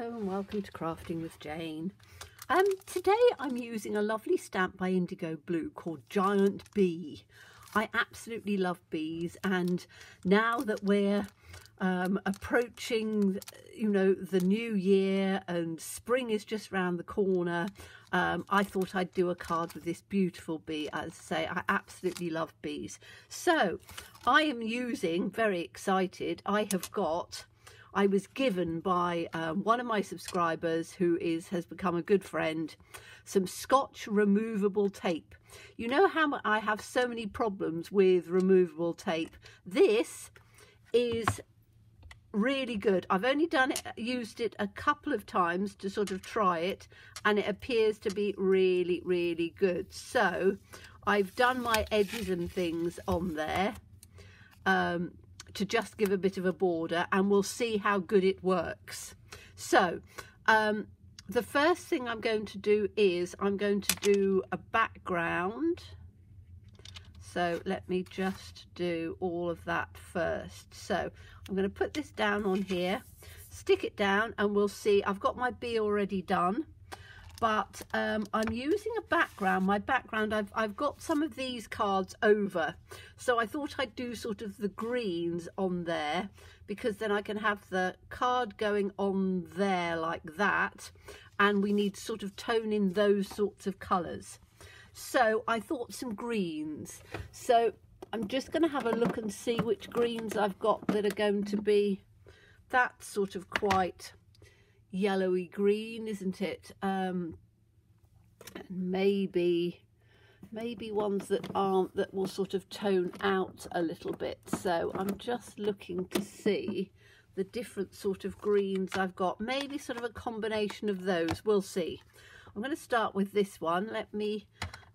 Hello and welcome to Crafting with Jane. Today I'm using a lovely stamp by Indigo Blue called Giant Bee. I absolutely love bees, and now that we're approaching, the new year and spring is just round the corner, I thought I'd do a card with this beautiful bee. As I say, I absolutely love bees. So I am using, very excited, I was given by one of my subscribers who has become a good friend, some Scotch removable tape. You know how I have so many problems with removable tape. This is really good. I've only used it a couple of times to sort of try it, and it appears to be really, really good. So I've done my edges and things on there to just give a bit of a border, and we'll see how good it works. So the first thing I'm going to do is I'm going to do a background. So let me just do all of that first. So I'm going to put this down on here, stick it down, and we'll see. I've got my bee already done, but I'm using a background. My background, I've got some of these cards over, so I thought I'd do sort of the greens on there, because then I can have the card going on there like that, and we need to sort of tone in those sorts of colours. So I thought some greens. So I'm just going to have a look and see which greens I've got that are going to be that sort of quite yellowy green, isn't it? And maybe ones that aren't, that will sort of tone out a little bit. So I'm just looking to see the different sort of greens I've got, maybe sort of a combination of those. We'll see. I'm going to start with this one.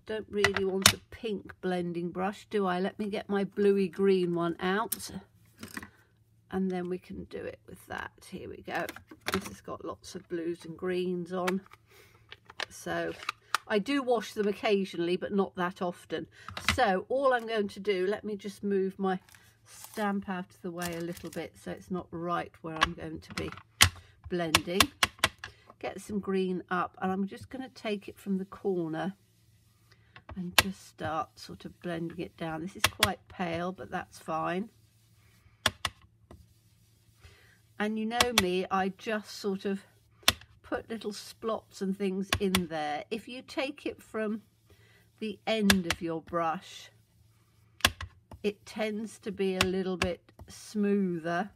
Don't really want a pink blending brush, do I? Let me get my bluey green one out, and then we can do it with that. Here we go. This has got lots of blues and greens on. So I do wash them occasionally, but not that often. So all I'm going to do, let me just move my stamp out of the way a little bit so it's not right where I'm going to be blending. Get some green up, and I'm just going to take it from the corner and just start sort of blending it down. This is quite pale, but that's fine. And you know me, I just sort of put little splots and things in there. If you take it from the end of your brush, it tends to be a little bit smoother.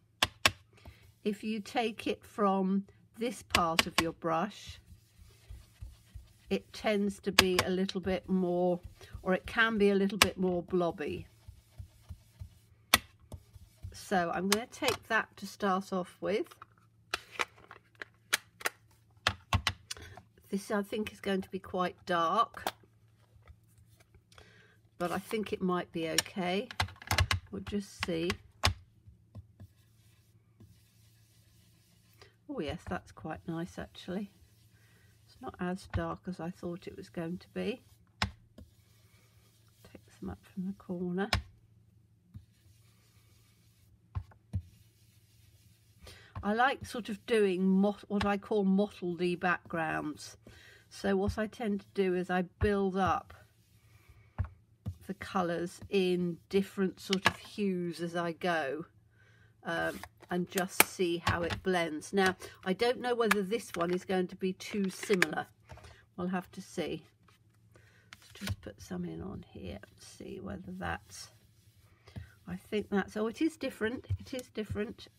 If you take it from this part of your brush, it tends to be a little bit more, or it can be a little bit more blobby. So I'm going to take that to start off with. This I think is going to be quite dark, but I think it might be okay. We'll just see. Oh yes, that's quite nice actually. It's not as dark as I thought it was going to be. Take some up from the corner. I like sort of doing what I call mottledy backgrounds. So what I tend to do is I build up the colours in different sort of hues as I go, and just see how it blends. Now, I don't know whether this one is going to be too similar. We'll have to see. Let's just put some in on here and see whether that's... I think that's... Oh, it is different. It is different.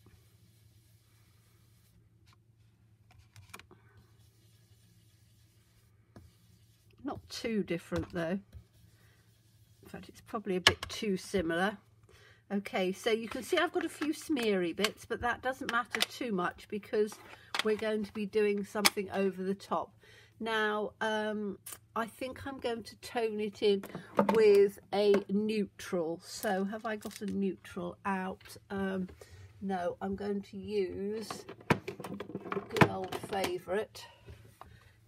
Not too different though. In fact, it's probably a bit too similar. Okay, so you can see I've got a few smeary bits, but that doesn't matter too much because we're going to be doing something over the top. Now, I think I'm going to tone it in with a neutral. So have I got a neutral out? No, I'm going to use a good old favourite,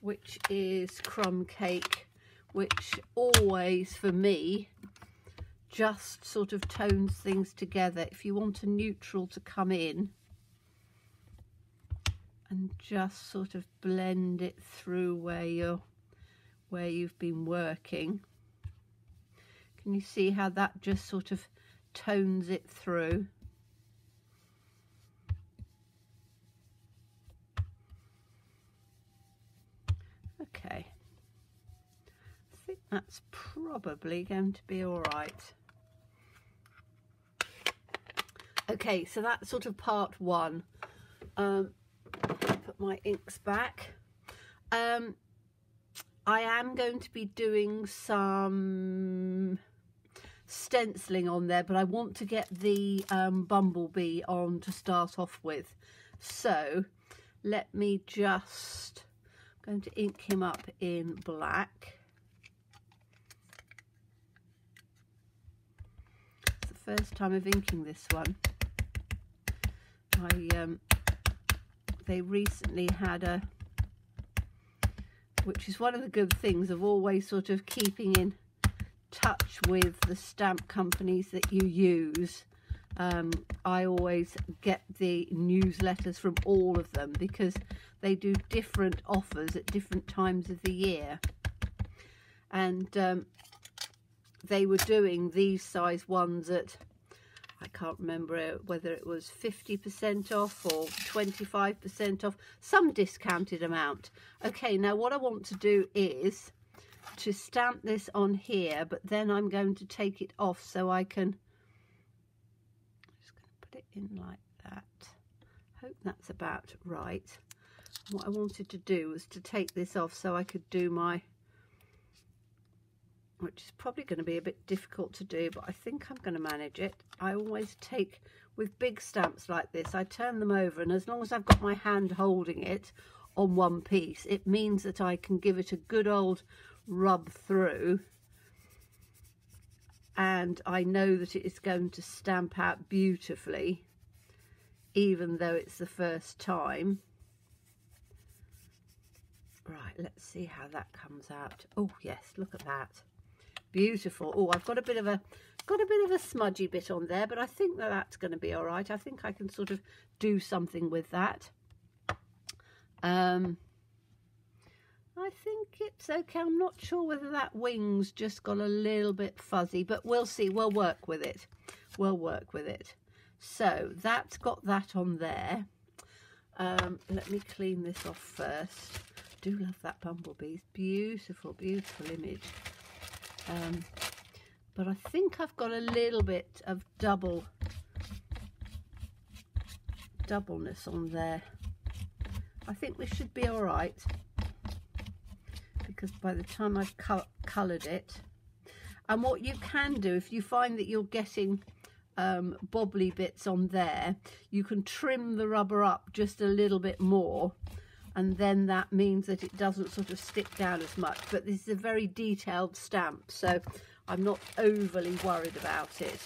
which is Crumb Cake, which always, for me, just sort of tones things together. If you want a neutral to come in, and just sort of blend it through where you've been working. Can you see how that just sort of tones it through? Okay, I think that's probably going to be all right. Okay, so that's sort of part one. Put my inks back. I am going to be doing some stenciling on there, but I want to get the bumblebee on to start off with. So let me just, I'm going to ink him up in black. It's the first time of inking this one. They recently had which is one of the good things of always sort of keeping in touch with the stamp companies that you use. I always get the newsletters from all of them because they do different offers at different times of the year. And they were doing these size ones at, I can't remember whether it was 50% off or 25% off, some discounted amount. Okay, now what I want to do is to stamp this on here, but then I'm going to take it off so I can, I'm just going to put it in like that. Hope that's about right. What I wanted to do was to take this off so I could do my, which is probably going to be a bit difficult to do, but I think I'm going to manage it. I always take, with big stamps like this, I turn them over, and as long as I've got my hand holding it on one piece, it means that I can give it a good old rub through, and I know that it is going to stamp out beautifully, even though it's the first time. Right, let's see how that comes out. Oh yes, look at that. Beautiful. Oh, I've got a bit of a smudgy bit on there, but I think that that's going to be all right. I think I can sort of do something with that. I think it's okay. I'm not sure whether that wing's just got a little bit fuzzy, but we'll see. We'll work with it. We'll work with it. So that's got that on there. Let me clean this off first. I do love that bumblebee. Beautiful, beautiful image. But I think I've got a little bit of doubleness on there. I think we should be all right, because by the time I've coloured it, and what you can do if you find that you're getting bobbly bits on there, you can trim the rubber up just a little bit more, and then that means that it doesn't sort of stick down as much. But this is a very detailed stamp, so I'm not overly worried about it.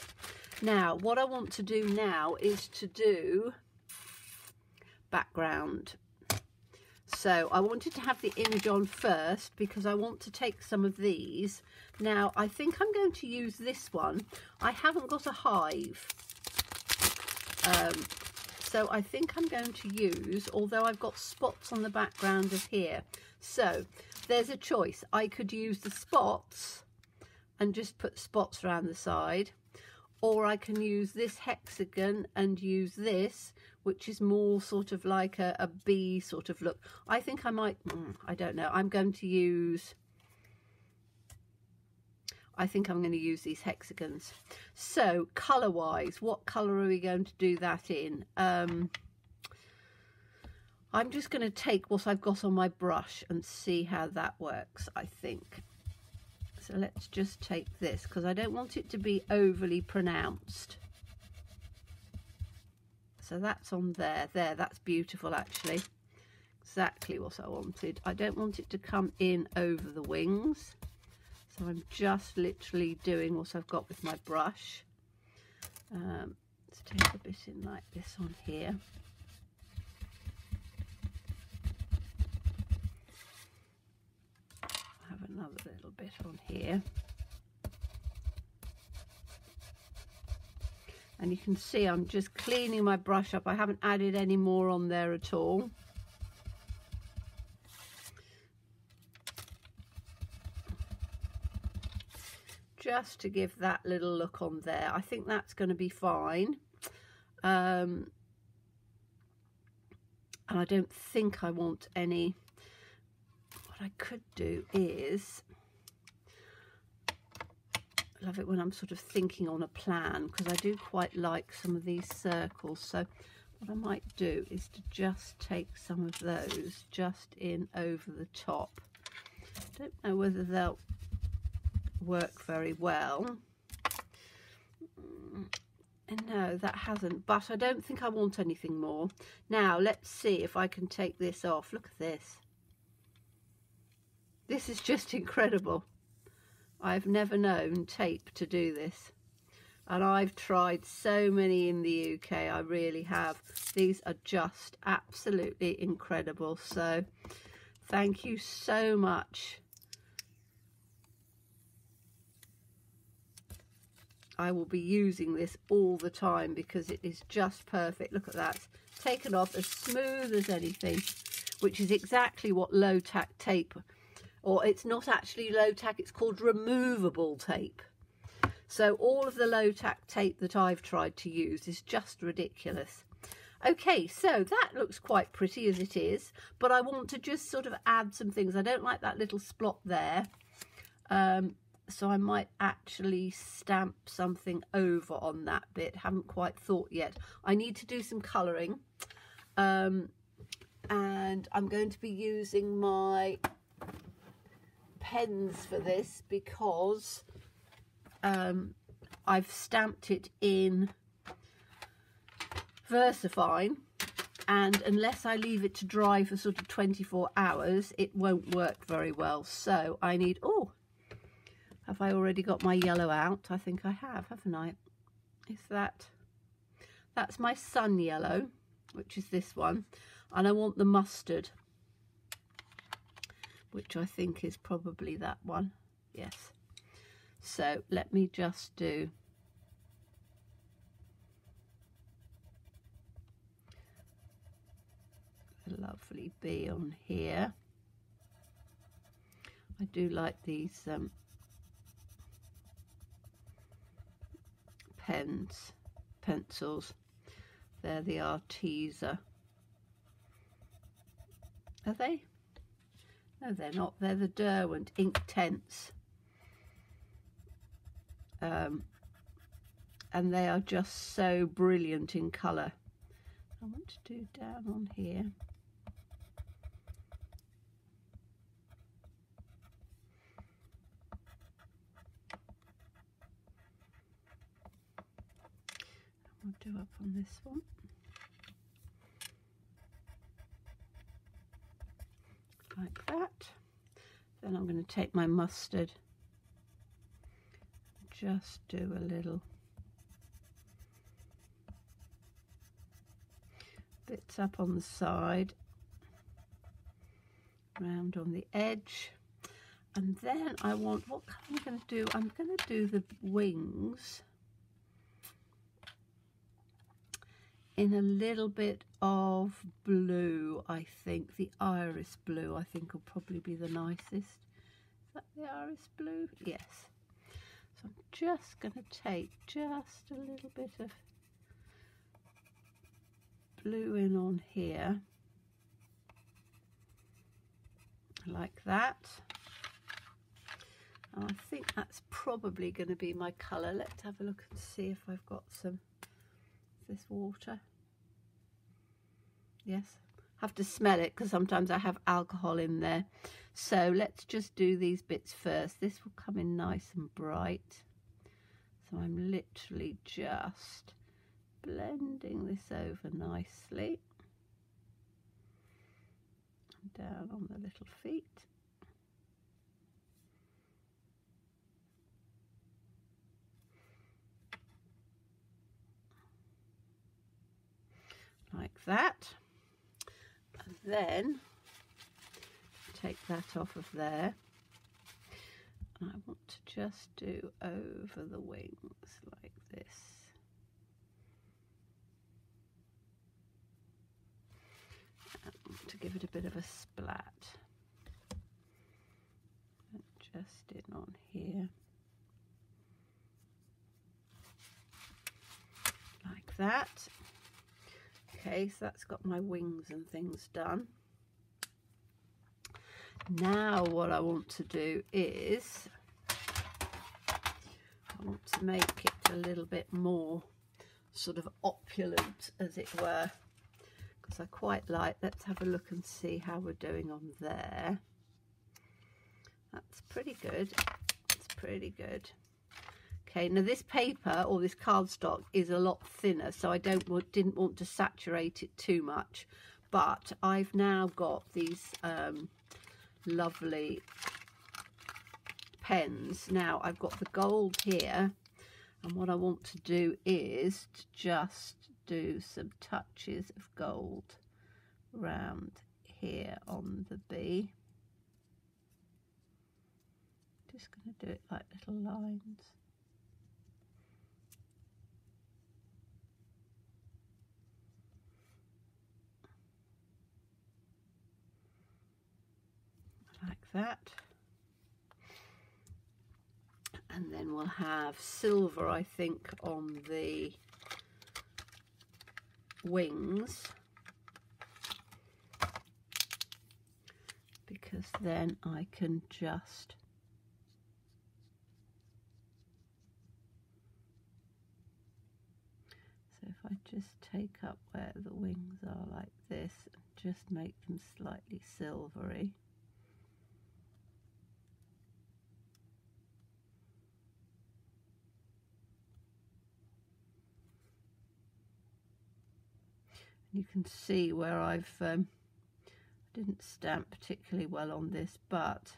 Now, what I want to do now is to do background. So I wanted to have the image on first because I want to take some of these. Now, I think I'm going to use this one. I haven't got a hive. So I think I'm going to use, although I've got spots on the background of here. So there's a choice. I could use the spots and just put spots around the side, or I can use this hexagon and use this, which is more sort of like a bee sort of look. I think I might, I don't know, I'm going to use, I think I'm going to use these hexagons. So colour wise, what colour are we going to do that in? I'm just going to take what I've got on my brush and see how that works, I think. So let's just take this, because I don't want it to be overly pronounced. So that's on there. There, that's beautiful actually. Exactly what I wanted. I don't want it to come in over the wings. So I'm just literally doing what I've got with my brush. Let's take a bit in like this on here. Have another little bit on here. And you can see I'm just cleaning my brush up. I haven't added any more on there at all. just to give that little look on there. I think that's going to be fine. And I don't think I want any. What I could do is, I love it when I'm sort of thinking on a plan, because I do quite like some of these circles. So what I might do is to just take some of those just in over the top. Don't know whether they'll work very well. No, that hasn't, but I don't think I want anything more. Now let's see if I can take this off. Look at this. This is just incredible. I've never known tape to do this, and I've tried so many in the UK. I really have. These are just absolutely incredible. So thank you so much. I will be using this all the time because it is just perfect. Look at that. It's taken off as smooth as anything, which is exactly what low tack tape, or it's not actually low tack, it's called removable tape. So all of the low tack tape that I've tried to use is just ridiculous. Okay, so that looks quite pretty as it is, but I want to just sort of add some things. I don't like that little splot there. So I might actually stamp something over on that bit. Haven't quite thought yet. I need to do some colouring. And I'm going to be using my pens for this because I've stamped it in VersaFine, and unless I leave it to dry for sort of 24 hours, it won't work very well. So I need, oh, have I already got my yellow out? I think I have, haven't I? That's my sun yellow, which is this one. And I want the mustard, which I think is probably that one. Yes. So let me just do a lovely bee on here. I do like these pencils. They're the Arteza. Are they? No, they're not. They're the Derwent Inktense. And they are just so brilliant in colour. I want to do down on here. I'll do up on this one. Like that. Then I'm going to take my mustard, just do a little bits up on the side, round on the edge, and then I want, what am I going to do? I'm going to do the wings in a little bit of blue. I think the iris blue, I think, will probably be the nicest. Is that the iris blue? Yes. So I'm just going to take just a little bit of blue in on here, like that. And I think that's probably going to be my colour. Let's have a look and see if I've got some. This water. Yes, have to smell it because sometimes I have alcohol in there. So let's just do these bits first. This will come in nice and bright. So I'm literally just blending this over nicely. Down on the little feet. Like that, and then take that off of there, and I want to just do over the wings like this. And to give it a bit of a splat, and just in on here. that. Okay, so that's got my wings and things done. Now what I want to do is I want to make it a little bit more sort of opulent, as it were, because I quite like, let's have a look and see how we're doing on there. That's pretty good. It's pretty good. Okay, now this paper or this cardstock is a lot thinner, so I didn't want to saturate it too much, but I've now got these lovely pens. Now I've got the gold here, and what I want to do is to just do some touches of gold around here on the bee. Just going to do it like little lines. Like that. And then we'll have silver, I think, on the wings, because then I can just so if I just take up where the wings are like this and just make them slightly silvery. You can see where I've didn't stamp particularly well on this, but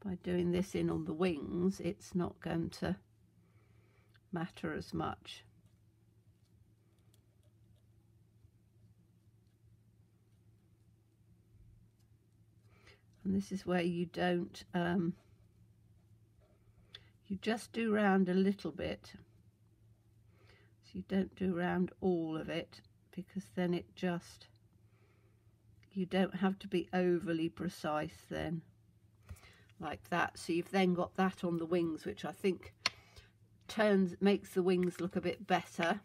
by doing this in on the wings, it's not going to matter as much. And this is where you don't, you just do round a little bit. So you don't do round all of it, because then it just, you don't have to be overly precise then, like that. So you've then got that on the wings, which I think makes the wings look a bit better.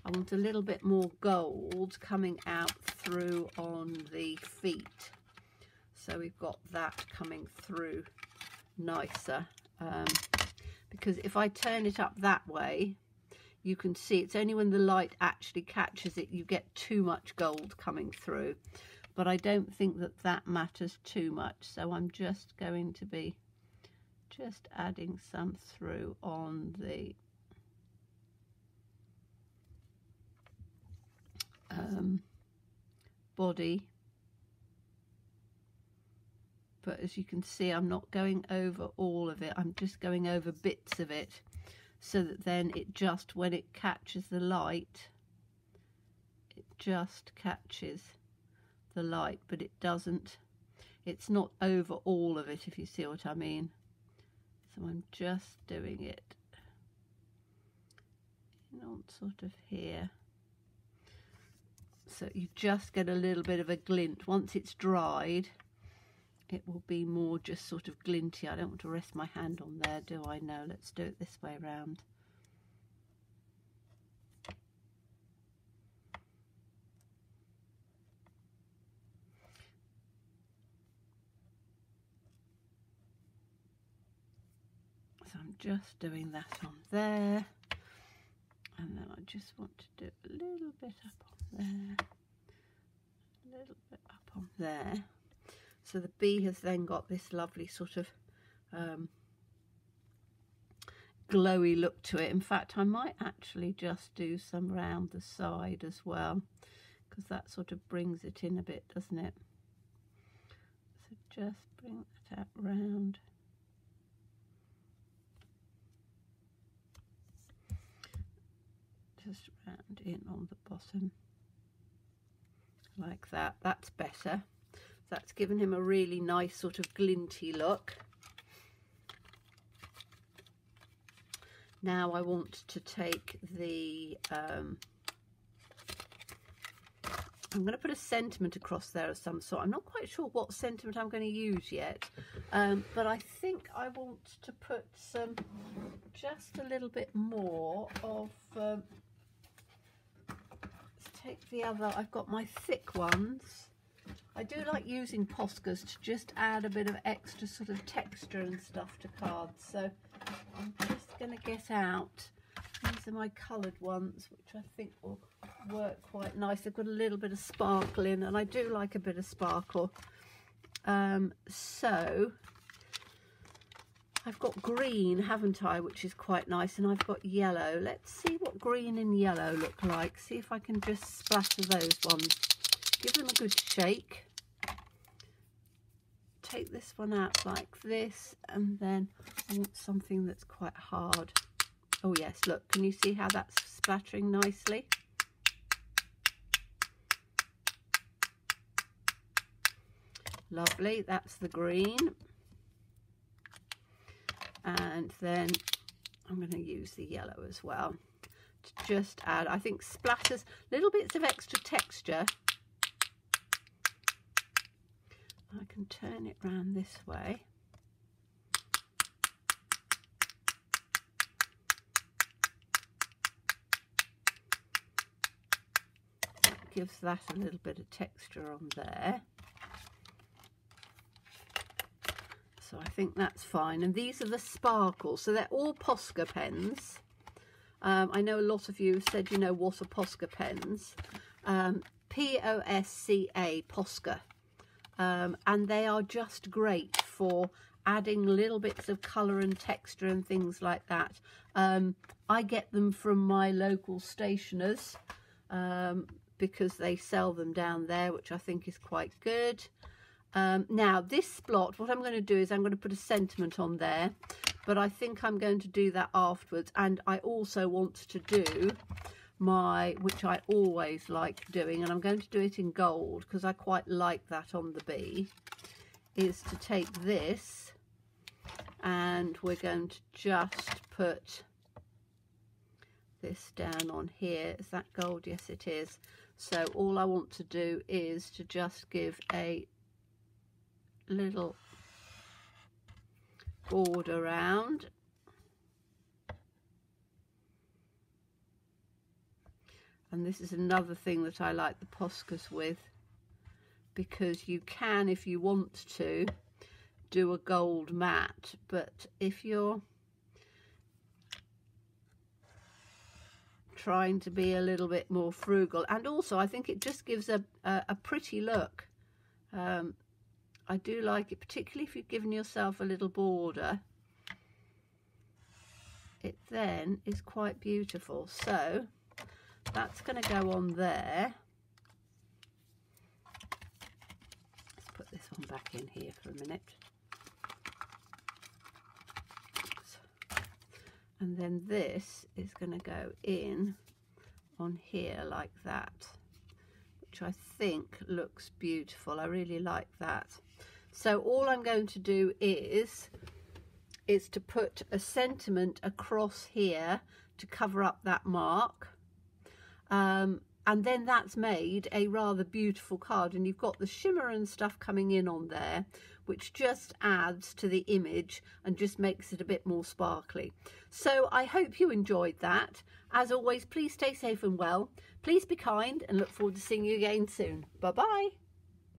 I want a little bit more gold coming out through on the feet. So we've got that coming through nicer, because if I turn it up that way, you can see it's only when the light actually catches it you get too much gold coming through, but I don't think that that matters too much, so I'm just going to be just adding some through on the body. But as you can see, I'm not going over all of it, I'm just going over bits of it, so that then it just, when it catches the light, it just catches the light, but it doesn't, it's not over all of it, if you see what I mean. So I'm just doing it on sort of here, so you just get a little bit of a glint. Once it's dried, it will be more just sort of glinty. I don't want to rest my hand on there, do I? No, let's do it this way around. So I'm just doing that on there, and then I just want to do a little bit up on there, a little bit up on there. So the bee has then got this lovely sort of glowy look to it. In fact, I might actually just do some round the side as well, because that sort of brings it in a bit, doesn't it? So just bring that out round. Just round in on the bottom, like that. That's better. That's given him a really nice sort of glinty look. Now I want to take the, I'm going to put a sentiment across there of some sort. I'm not quite sure what sentiment I'm going to use yet, but I think I want to put some, just a little bit more of take the other, I've got my thick ones. I do like using Poscas to just add a bit of extra sort of texture and stuff to cards. So I'm just going to get out. These are my coloured ones, which I think will work quite nice. They've got a little bit of sparkle in, and I do like a bit of sparkle. So I've got green, haven't I, which is quite nice, and I've got yellow. Let's see what green and yellow look like. See if I can just splatter those ones. Give them a good shake. Take this one out like this, and then I want something that's quite hard. Oh yes, look, can you see how that's splattering nicely? Lovely, that's the green. And then I'm going to use the yellow as well to just add, I think, splatters, little bits of extra texture. I can turn it round this way. That gives that a little bit of texture on there. So I think that's fine. And these are the sparkles. So they're all Posca pens. I know a lot of you have said, you know, what are Posca pens? P-O-S-C-A, Posca. And they are just great for adding little bits of colour and texture and things like that. I get them from my local stationers because they sell them down there, which I think is quite good. Now this splot, what I'm going to do is I'm going to put a sentiment on there, but I think I'm going to do that afterwards. And I also want to do my, which I always like doing, and I'm going to do it in gold because I quite like that on the bee, is to take this and we're going to just put this down on here. Is that gold? Yes, it is. So all I want to do is to just give a little border around. And this is another thing that I like the Poscas with, because you can, if you want to, do a gold mat, but if you're trying to be a little bit more frugal, and also I think it just gives a pretty look. I do like it, particularly if you've given yourself a little border. It then is quite beautiful. So that's going to go on there. Let's put this one back in here for a minute. And then this is going to go in on here like that, which I think looks beautiful. I really like that. So all I'm going to do is to put a sentiment across here to cover up that mark. And then that's made a rather beautiful card, and you've got the shimmer and stuff coming in on there, which just adds to the image and just makes it a bit more sparkly. So I hope you enjoyed that. As always, please stay safe and well. Please be kind, and look forward to seeing you again soon. Bye bye.